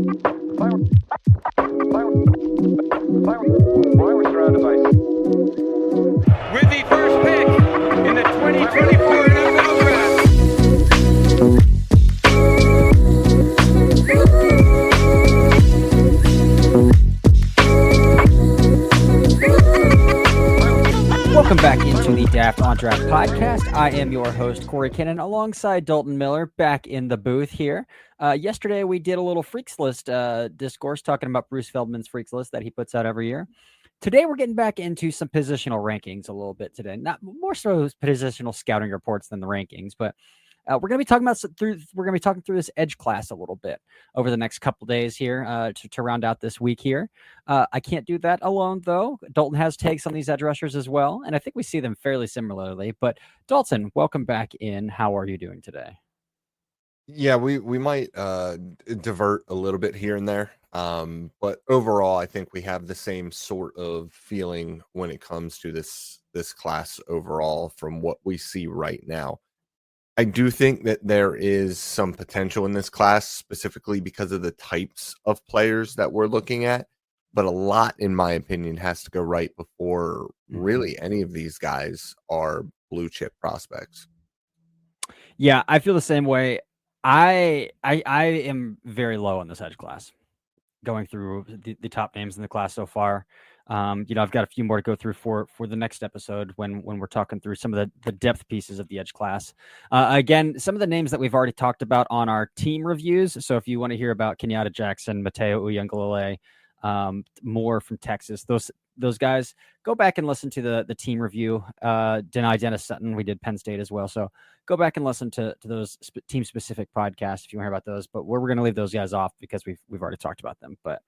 With the first pick in the 2024 NFL Draft. Welcome back into the Daft on Draft podcast. I am your host, Corey Kinnan, alongside Dalton Miller, back in the booth here. Yesterday, we did a little Freaks List discourse talking about Bruce Feldman's Freaks List that he puts out every year. Today, we're getting back into some positional rankings a little bit today. Not more so positional scouting reports than the rankings, but we're going to be talking through this edge class a little bit over the next couple days here to round out this week here. I can't do that alone, though. Dalton has takes on these edge rushers as well, and I think we see them fairly similarly. But Dalton, welcome back in. How are you doing today? Yeah, we might divert a little bit here and there. But overall, I think we have the same sort of feeling when it comes to this class overall from what we see right now. I do think that there is some potential in this class, specifically because of the types of players that we're looking at. But a lot, in my opinion, has to go right before really any of these guys are blue chip prospects. Yeah, I feel the same way. I am very low on this edge class, going through the top names in the class so far. I've got a few more to go through for the next episode when we're talking through some of the depth pieces of the edge class. Again, some of the names that we've already talked about on our team reviews. So if you want to hear about Kenyatta Jackson, Mateo Uiagalelei, more from Texas, those guys, go back and listen to the team review. Dennis Sutton, we did Penn State as well. So go back and listen to those team specific podcasts if you want to hear about those. But we're going to leave those guys off because we've already talked about them. But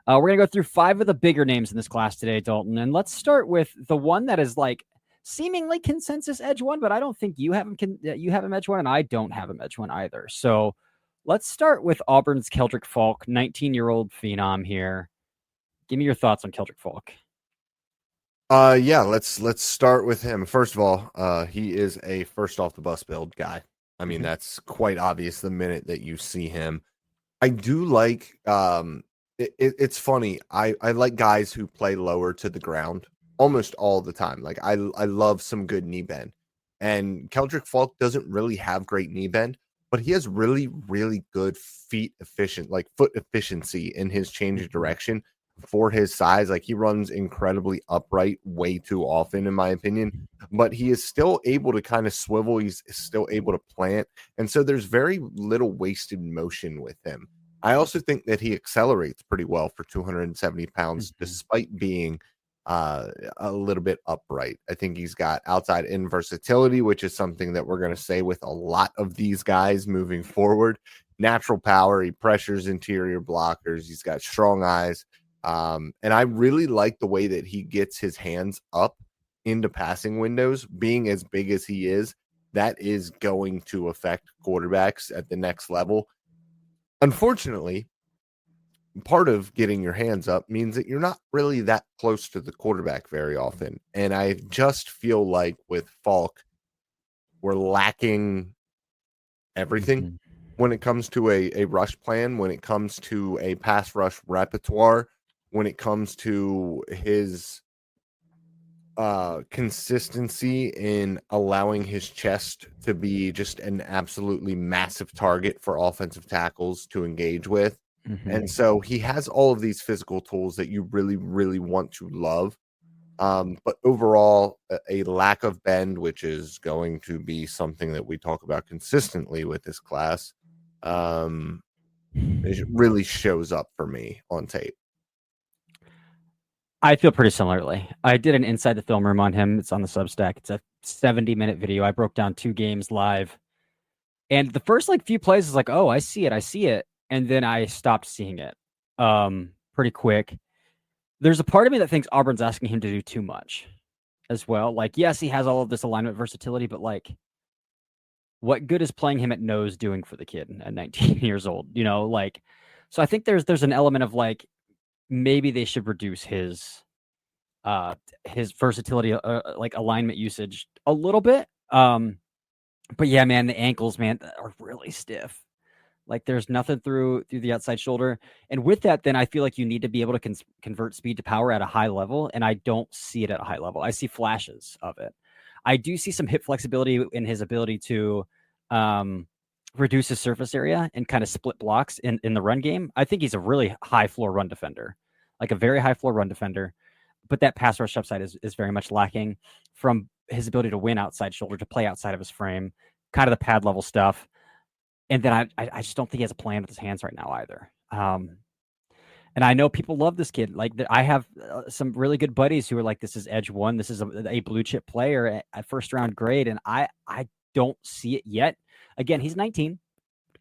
we're going to go through 5 of the bigger names in this class today, Dalton. And let's start with the one that is like seemingly consensus edge one, but I don't think you have him edge one, and I don't have him edge one either. So let's start with Auburn's Keldric Faulk, 19-year-old phenom here. Give me your thoughts on Keldric Faulk. Yeah, let's start with him. First of all, he is a first off the bus build guy. I mean, that's quite obvious the minute that you see him. I do like it's funny. I like guys who play lower to the ground almost all the time. Like I love some good knee bend. And Keldric Faulk doesn't really have great knee bend, but he has really, really good foot efficiency in his change of direction for his size. Like he runs incredibly upright way too often, in my opinion, but he is still able to kind of swivel. He's still able to plant. And so there's very little wasted motion with him. I also think that he accelerates pretty well for 270 pounds, despite being a little bit upright. I think he's got outside in versatility, which is something that we're going to say with a lot of these guys moving forward. Natural power. He pressures interior blockers. He's got strong eyes. And I really like the way that he gets his hands up into passing windows. Being as big as he is, that is going to affect quarterbacks at the next level. Unfortunately, part of getting your hands up means that you're not really that close to the quarterback very often. And I just feel like with Faulk, we're lacking everything when it comes to a rush plan, when it comes to a pass rush repertoire, when it comes to his consistency in allowing his chest to be just an absolutely massive target for offensive tackles to engage with. And so he has all of these physical tools that you really, really want to love. But overall, a lack of bend, which is going to be something that we talk about consistently with this class, it really shows up for me on tape. I feel pretty similarly. I did an Inside the Film Room on him. It's on the Substack. It's a 70-minute video. I broke down 2 games live. And the first few plays is like, oh, I see it. And then I stopped seeing it pretty quick. There's a part of me that thinks Auburn's asking him to do too much as well. Like, yes, he has all of this alignment versatility, but what good is playing him at nose doing for the kid at 19 years old? So I think there's an element of maybe they should reduce his versatility, alignment usage a little bit. But yeah, man, the ankles, man, are really stiff. Like there's nothing through the outside shoulder. And with that, then I feel like you need to be able to convert speed to power at a high level. And I don't see it at a high level. I see flashes of it. I do see some hip flexibility in his ability to reduce his surface area and kind of split blocks in the run game. I think he's a really high floor run defender, like a very high floor run defender. But that pass rush upside is very much lacking from his ability to win outside shoulder, to play outside of his frame, kind of the pad level stuff. And then I just don't think he has a plan with his hands right now either. And I know people love this kid. Like I have some really good buddies who are like, this is edge one. This is a blue chip player at first round grade. And I don't see it yet. Again, he's 19.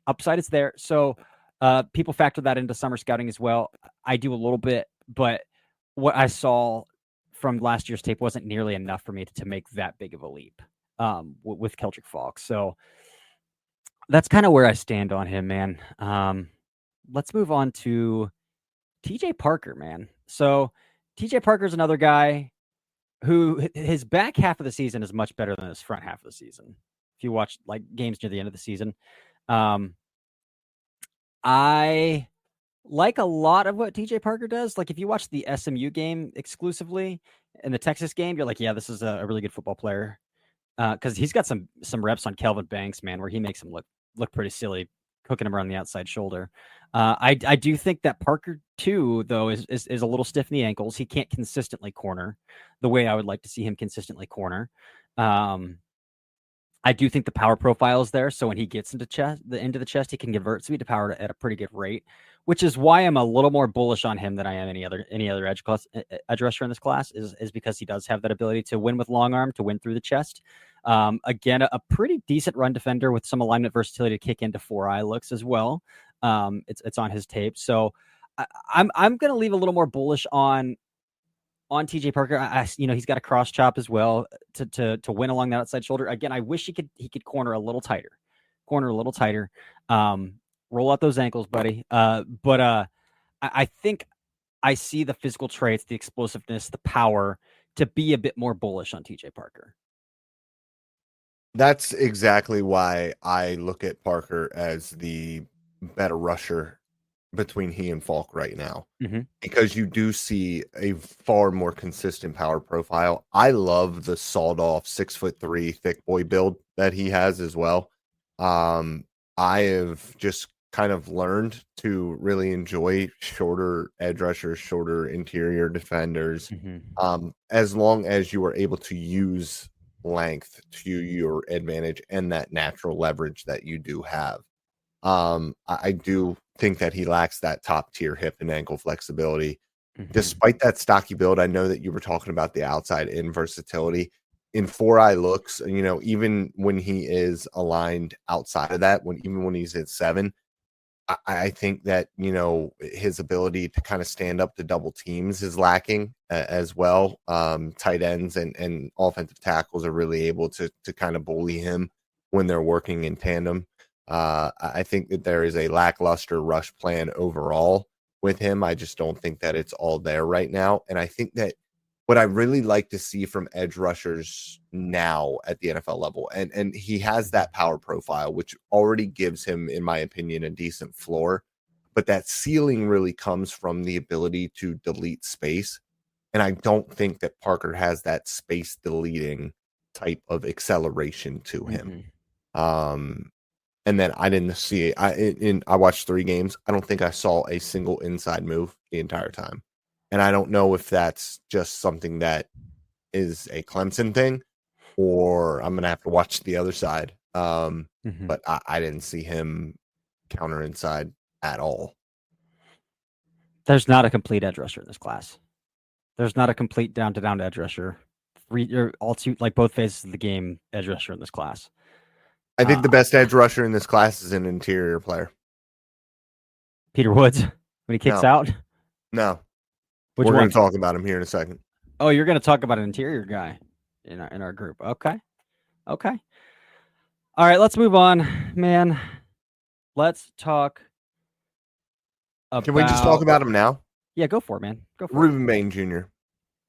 Upside is there. So people factor that into summer scouting as well. I do a little bit, but what I saw from last year's tape wasn't nearly enough for me to make that big of a leap with Keldric Faulk. So that's kind of where I stand on him, man. Let's move on to TJ Parker, man. So TJ Parker's another guy who his back half of the season is much better than his front half of the season. If you watch like games near the end of the season, I like a lot of what TJ Parker does. Like if you watch the SMU game exclusively and the Texas game, you're like, yeah, this is a really good football player. Because he's got some reps on Kelvin Banks, man, where he makes him look pretty silly, hooking him around the outside shoulder. I do think that Parker too, though, is a little stiff in the ankles. He can't consistently corner the way I would like to see him consistently corner. I do think the power profile is there, so when he gets into the chest, he can convert speed to power at a pretty good rate, which is why I'm a little more bullish on him than I am any other edge rusher in this class. Is because he does have that ability to win with long arm, to win through the chest. Again, a pretty decent run defender with some alignment versatility to kick into 4-eye looks as well. It's on his tape, so I'm going to leave a little more bullish on TJ Parker. He's got a cross chop as well to win along that outside shoulder. Again, I wish he could corner a little tighter, roll out those ankles, buddy. But I think I see the physical traits, the explosiveness, the power to be a bit more bullish on TJ Parker. That's exactly why I look at Parker as the better rusher between he and Faulk right now, because you do see a far more consistent power profile. I love the sawed off 6'3" thick boy build that he has as well. I have just kind of learned to really enjoy shorter edge rushers, shorter interior defenders, as long as you are able to use length to your advantage and that natural leverage that you do have. I do think that he lacks that top tier hip and ankle flexibility. Despite that stocky build, I know that you were talking about the outside in versatility. In 4-eye looks, even when he is aligned outside of that, even when he's at 7, I think that, his ability to kind of stand up to double teams is lacking as well. Tight ends and offensive tackles are really able to kind of bully him when they're working in tandem. I think that there is a lackluster rush plan overall with him. I just don't think that it's all there right now. And I think that what I really like to see from edge rushers now at the NFL level, and he has that power profile, which already gives him, in my opinion, a decent floor, but that ceiling really comes from the ability to delete space. And I don't think that Parker has that space deleting type of acceleration to him. And then I didn't see it. I watched 3 games. I don't think I saw a single inside move the entire time. And I don't know if that's just something that is a Clemson thing, or I'm going to have to watch the other side. But I didn't see him counter inside at all. There's not a complete edge rusher in this class. There's not a complete down-to-down edge rusher. Both phases of the game edge rusher in this class. I think the best edge rusher in this class is an interior player. Peter Woods, when he kicks out? No. We're going to talk about him here in a second. Oh, you're going to talk about an interior guy in our group. Okay. All right, let's move on, man. Let's talk about... Can we just talk about him now? Yeah, go for it, man. Go for Ruben Bain Jr.,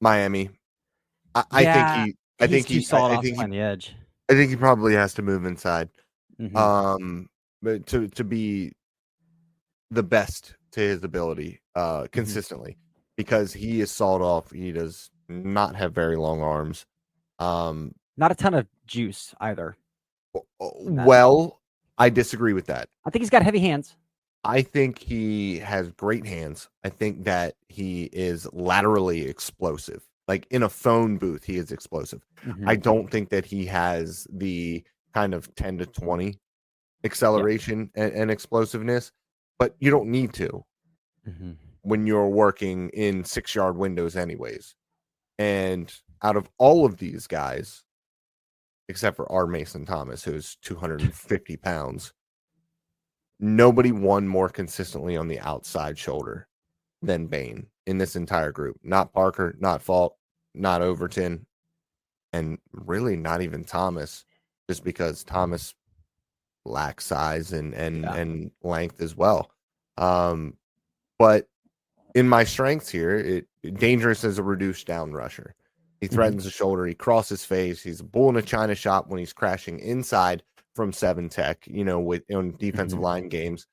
Miami. I think he's solid on the edge. I think he probably has to move inside. But to be the best to his ability consistently because he is sawed off. He does not have very long arms. Not a ton of juice either. Well, I disagree with that. I think he's got heavy hands. I think he has great hands. I think that he is laterally explosive. Like in a phone booth, he is explosive. I don't think that he has the kind of 10 to 20 acceleration and explosiveness, but you don't need to when you're working in 6-yard windows anyways. And out of all of these guys, except for R. Mason Thomas, who's 250 pounds, nobody won more consistently on the outside shoulder than Bain in this entire group. Not Parker, not Faulk, not Overton, and really not even Thomas, just because Thomas lacks size and length as well. But in my strengths here, dangerous as a reduced down rusher. He threatens the shoulder. He crosses face. He's a bull in a china shop when he's crashing inside from 7 tech, with on defensive line games.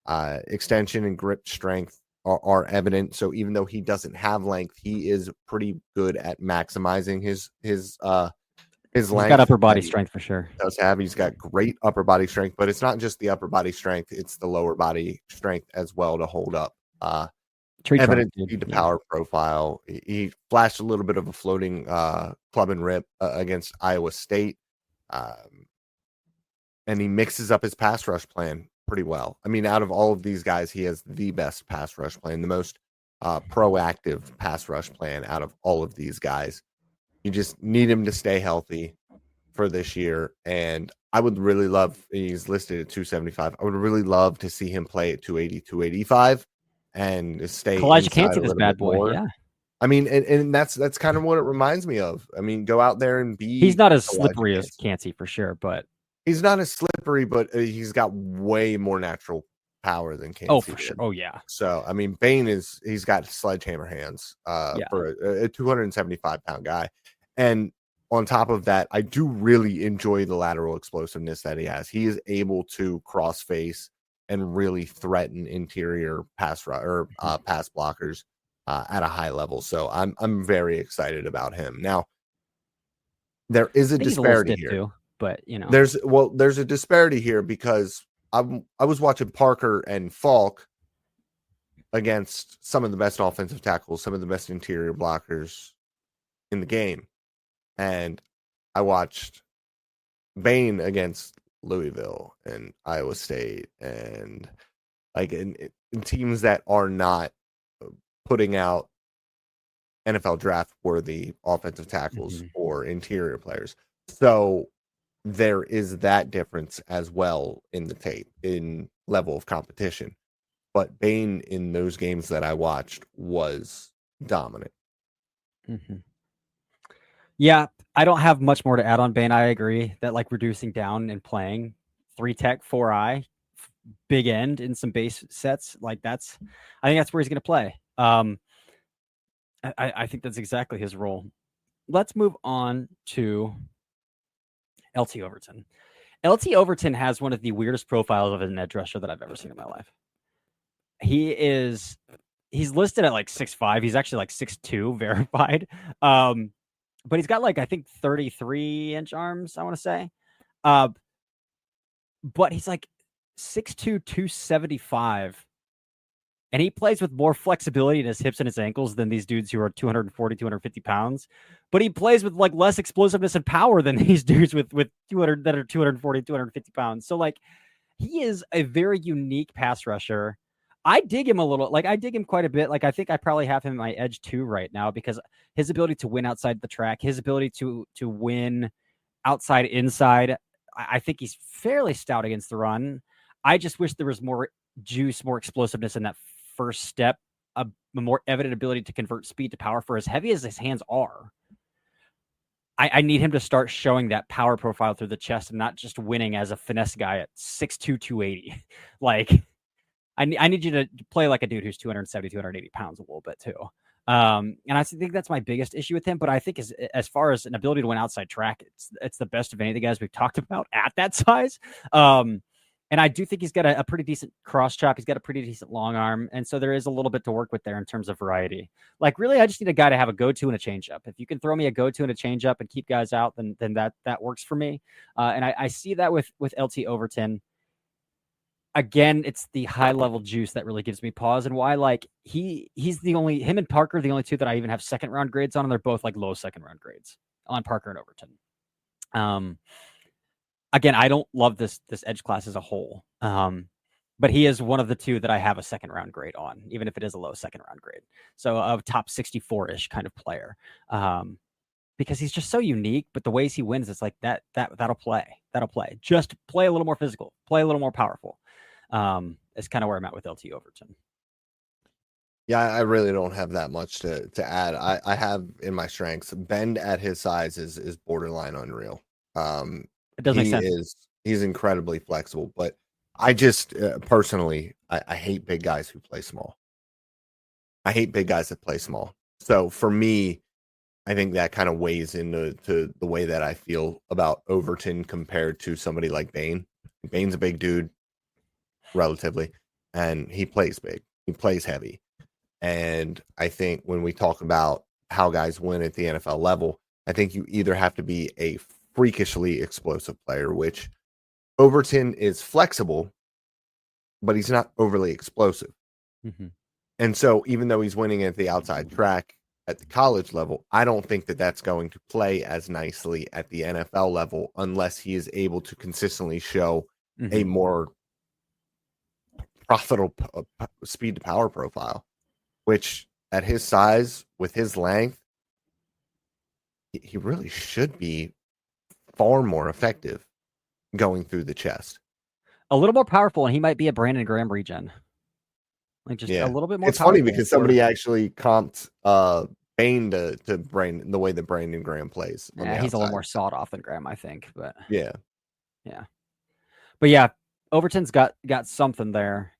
Extension and grip strength are evident. So even though he doesn't have length, he is pretty good at maximizing his length. He's got upper body strength for sure. He's got great upper body strength, but it's not just the upper body strength, it's the lower body strength as well to hold up. Evident speed to power profile. He flashed a little bit of a floating club and rip against Iowa State. And he mixes up his pass rush plan pretty well. I mean, out of all of these guys, he has the best pass rush plan, the most proactive pass rush plan out of all of these guys. You just need him to stay healthy for this year. And I would really love, he's listed at 275. I would really love to see him play at 280, 285 and stay. Elijah can't see this bad boy. More. Yeah. I mean, and that's kind of what it reminds me of. I mean, go out there and be. He's not as slippery as Cansey for sure, but he's not as slippery, but he's got way more natural power than Cansey. Oh, for sure. Oh, yeah. So, I mean, Bain he's got sledgehammer hands for a 275-pound guy. And on top of that, I do really enjoy the lateral explosiveness that he has. He is able to cross face and really threaten interior pass blockers at a high level. So I'm very excited about him. Now, there is a disparity here, too, but there's a disparity here because I was watching Parker and Faulk against some of the best offensive tackles, some of the best interior blockers in the game. And I watched Bain against Louisville and Iowa State and like in teams that are not putting out NFL draft worthy offensive tackles or interior players. So there is that difference as well in the tape in level of competition. But Bain in those games that I watched was dominant. Yeah, I don't have much more to add on Bain. I agree that like reducing down and playing 3 tech, 4 eye, big end in some base sets, I think that's where he's going to play. I think that's exactly his role. Let's move on to LT Overton. LT Overton has one of the weirdest profiles of an edge rusher that I've ever seen in my life. He's listed at like 6'5". He's actually like 6'2", verified. But he's got like, I think 33-inch arms, I want to say. But he's like 6'2", 275. And he plays with more flexibility in his hips and his ankles than these dudes who are 240, 250 pounds. But he plays with like less explosiveness and power than these dudes with 200 that are 240, 250 pounds. So like he is a very unique pass rusher. I dig him a little. Like I dig him quite a bit. Like I think I probably have him in my edge 2 right now because his ability to win outside the track, his ability to win outside inside. I think he's fairly stout against the run. I just wish there was more juice, more explosiveness in that first step, a more evident ability to convert speed to power for as heavy as his hands are. I need him to start showing that power profile through the chest and not just winning as a finesse guy at 6'2", 280. Like, I need you to play like a dude who's 270, 280 pounds a little bit too. And I think that's my biggest issue with him. But I think as far as an ability to win outside track, it's the best of any of the guys we've talked about at that size. And I do think he's got a pretty decent cross chop. He's got a pretty decent long arm. And so there is a little bit to work with there in terms of variety. Like, really, I just need a guy to have a go-to and a changeup. If you can throw me a go-to and a changeup and keep guys out, then that works for me. And I see that with LT Overton. Again, it's the high-level juice that really gives me pause, and why, like, he's the only, him and Parker are the only two that I even have second-round grades on, and they're both, like, low second-round grades on Parker and Overton. Again, I don't love this edge class as a whole, but he is one of the two that I have a second-round grade on, even if it is a low second-round grade. So a top 64-ish kind of player, because he's just so unique. But the ways he wins, it's like that'll play. Just play a little more physical, play a little more powerful. It's kind of where I'm at with LT Overton. Yeah, I really don't have that much to add. I have in my strengths, bend at his size is borderline unreal. It does make sense. He's incredibly flexible, but I just personally, I hate big guys who play small. I hate big guys that play small. So for me, I think that kind of weighs into the way that I feel about Overton compared to somebody like Bain. Bain's a big dude, relatively, and he plays big. He plays heavy. And I think when we talk about how guys win at the NFL level, I think you either have to be a freakishly explosive player, which Overton is flexible, but he's not overly explosive. Mm-hmm. And so even though he's winning at the outside track at the college level, I don't think that that's going to play as nicely at the NFL level unless he is able to consistently show a more profitable speed to power profile, which at his size, with his length, he really should be far more effective going through the chest. A little more powerful, and he might be a Brandon Graham regen. Like, just a little bit more. It's funny because somebody actually comped Bain to Brandon, the way that Brandon Graham plays. Yeah, he's a little more sawed off than Graham, I think. But yeah. But yeah, Overton's got something there.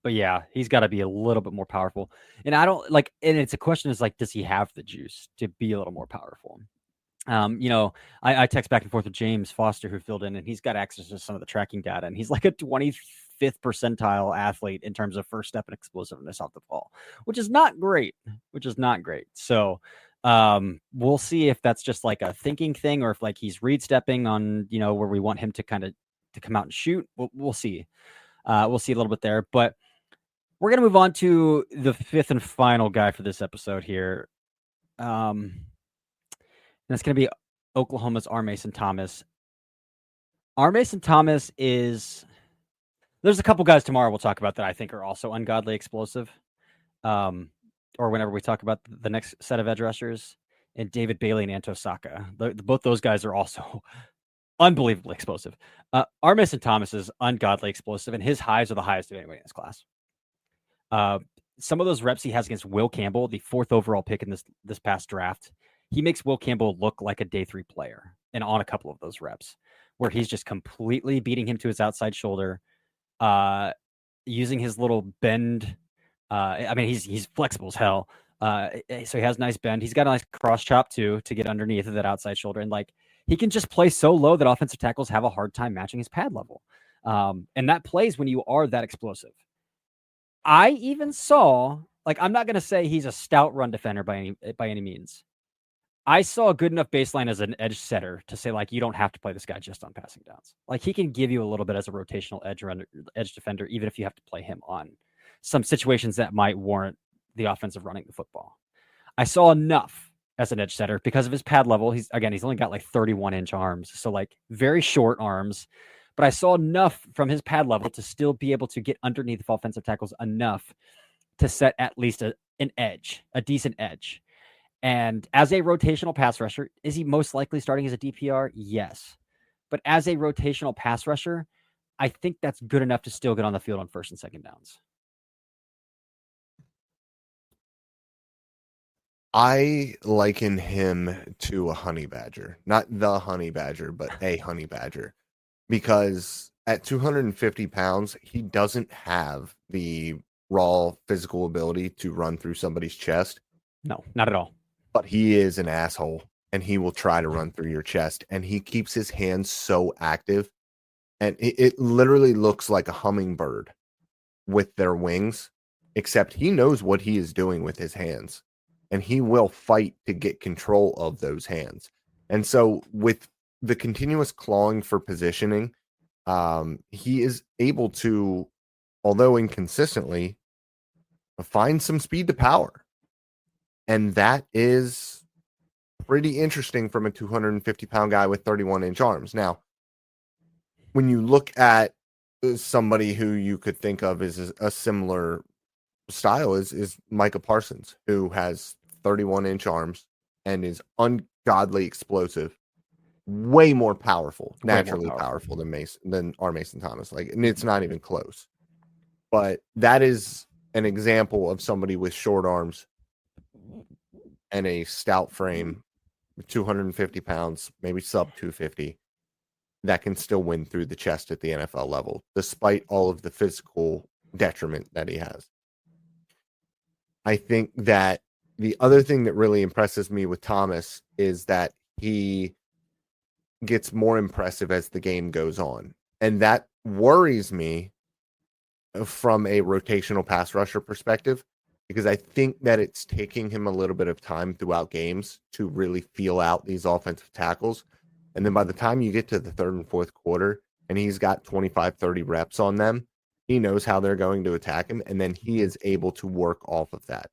But yeah, he's got to be a little bit more powerful. And I don't like. And it's a question is like, does he have the juice to be a little more powerful? I text back and forth with James Foster, who filled in, and he's got access to some of the tracking data, and he's like a 25th percentile athlete in terms of first step and explosiveness off the ball, which is not great. So we'll see if that's just like a thinking thing, or if like he's read stepping on, where we want him to kind of to come out and shoot. We'll see. We'll see a little bit there, but we're going to move on to the fifth and final guy for this episode here. And it's going to be Oklahoma's R. Mason Thomas. R. Mason Thomas is... There's a couple guys tomorrow we'll talk about that I think are also ungodly explosive. Or whenever we talk about the next set of edge rushers. And David Bailey and Anto Saka. Both those guys are also unbelievably explosive. R. Mason Thomas is ungodly explosive, and his highs are the highest of anybody in this class. Some of those reps he has against Will Campbell, the 4th overall pick in this past draft, he makes Will Campbell look like a day 3 player, and on a couple of those reps where he's just completely beating him to his outside shoulder, using his little bend. He's flexible as hell. So he has nice bend. He's got a nice cross chop too to get underneath of that outside shoulder. And like, he can just play so low that offensive tackles have a hard time matching his pad level. And that plays when you are that explosive. I even saw, like, I'm not going to say he's a stout run defender by any means. I saw a good enough baseline as an edge setter to say, like, you don't have to play this guy just on passing downs. Like, he can give you a little bit as a rotational edge defender, even if you have to play him on some situations that might warrant the offensive running the football. I saw enough as an edge setter because of his pad level. He's only got like 31-inch arms. So like very short arms, but I saw enough from his pad level to still be able to get underneath of offensive tackles enough to set at least an edge, a decent edge. And as a rotational pass rusher, is he most likely starting as a DPR? Yes. But as a rotational pass rusher, I think that's good enough to still get on the field on first and second downs. I liken him to a honey badger, not the honey badger, but a honey badger, because at 250 pounds, he doesn't have the raw physical ability to run through somebody's chest. No, not at all. But he is an asshole, and he will try to run through your chest, and he keeps his hands so active and it literally looks like a hummingbird with their wings, except he knows what he is doing with his hands, and he will fight to get control of those hands. And so with the continuous clawing for positioning, he is able to, although inconsistently, find some speed to power. And that is pretty interesting from a 250-pound guy with 31-inch arms. Now, when you look at somebody who you could think of as a similar style is Micah Parsons, who has 31-inch arms and is ungodly explosive, way more powerful, naturally powerful than our Mason Thomas. Like, and it's not even close. But that is an example of somebody with short arms and a stout frame, 250 pounds, maybe sub 250, that can still win through the chest at the NFL level, despite all of the physical detriment that he has. I think that the other thing that really impresses me with Thomas is that he gets more impressive as the game goes on. And that worries me from a rotational pass rusher perspective, because I think that it's taking him a little bit of time throughout games to really feel out these offensive tackles. And then by the time you get to the third and fourth quarter and he's got 25, 30 reps on them, he knows how they're going to attack him. And then he is able to work off of that.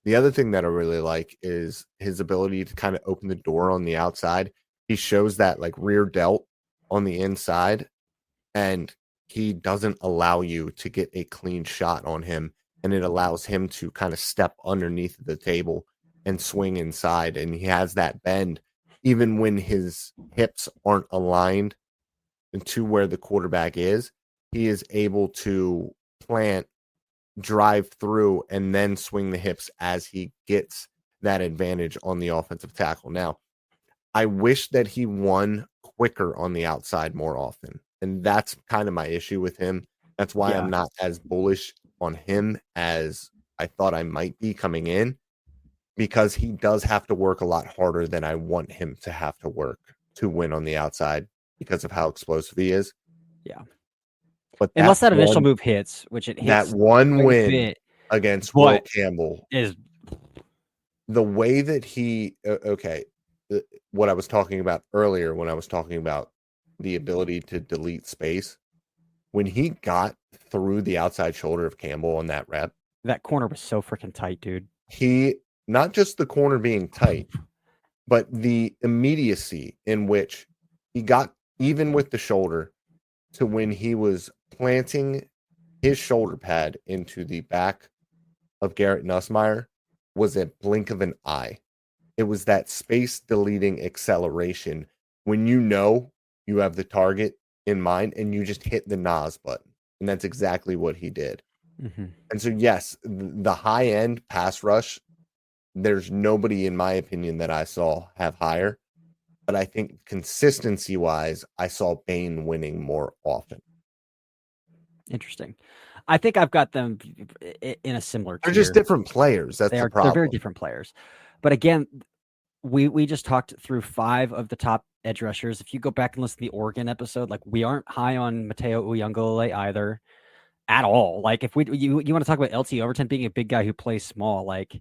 The other thing that I really like is his ability to kind of open the door on the outside. He shows that like rear delt on the inside, and he doesn't allow you to get a clean shot on him. And it allows him to kind of step underneath the table and swing inside. And he has that bend, even when his hips aren't aligned to where the quarterback is. He is able to plant, drive through, and then swing the hips as he gets that advantage on the offensive tackle. Now, I wish that he won quicker on the outside more often. And that's kind of my issue with him. That's why I'm not as bullish on him as I thought I might be coming in, because he does have to work a lot harder than I want him to have to work to win on the outside because of how explosive he is. Yeah. But unless that initial move hits, which it hits, that one win against Will Campbell is the way that he what I was talking about earlier when I was talking about the ability to delete space. When he got through the outside shoulder of Campbell on that rep, that corner was so freaking tight, dude. He, not just the corner being tight, but the immediacy in which he got even with the shoulder to when he was planting his shoulder pad into the back of Garrett Nussmeier was a blink of an eye. It was that space deleting acceleration when you know you have the target in mind and you just hit the NOS button. And that's exactly what he did. Mm-hmm. And so, yes, the high end pass rush, there's nobody, in my opinion, that I saw have higher. But I think consistency wise, I saw Bain winning more often. Interesting. I think I've got them in a similar tier. They're just different players. That's the problem. They're very different players. But again, we just talked through 5 of the top edge rushers. If you go back and listen to the Oregon episode, like, we aren't high on Mateo Uyunglele either at all. Like, if you want to talk about LT Overton being a big guy who plays small, like,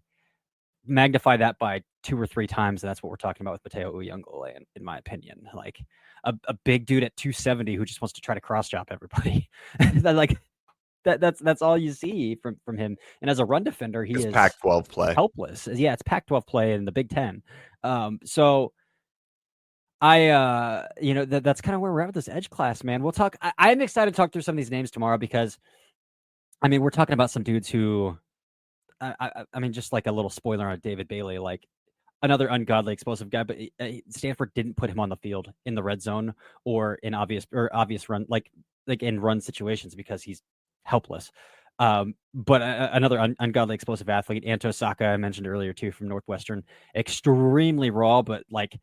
magnify that by 2 or 3 times. And that's what we're talking about with Mateo Uyunglele, in my opinion. Like, a big dude at 270 who just wants to try to cross chop everybody. That's all you see from him. And as a run defender, he is Pac-12 play. Helpless. Yeah, it's Pac-12 play in the Big Ten. So I that's kind of where we're at with this edge class, man. We'll talk. I'm excited to talk through some of these names tomorrow because, I mean, we're talking about some dudes who, I mean, just like a little spoiler on David Bailey, like another ungodly explosive guy, but Stanford didn't put him on the field in the red zone or in obvious run, like in run situations because he's helpless. But another ungodly explosive athlete, Anto Saka, I mentioned earlier too, from Northwestern, extremely raw, but like,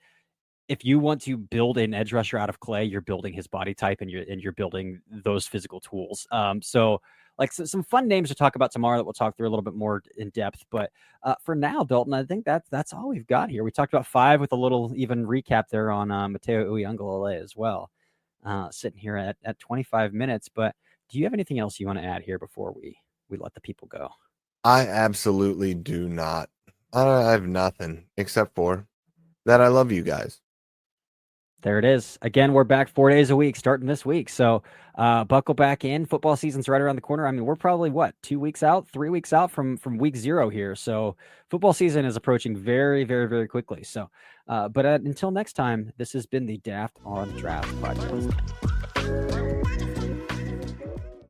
if you want to build an edge rusher out of clay, you're building his body type and you're building those physical tools. So like some fun names to talk about tomorrow that we'll talk through a little bit more in depth. But for now, Dalton, I think that's all we've got here. We talked about 5 with a little even recap there on Mateo Uyunglele as well. sitting here at 25 minutes. But do you have anything else you want to add here before we let the people go? I absolutely do not. I have nothing except for that I love you guys. There it is. Again, we're back 4 days a week starting this week. So buckle back in. Football season's right around the corner. I mean, we're probably 3 weeks out from week 0 here. So football season is approaching very, very, very quickly. So, but until next time, this has been the Daft on Draft podcast.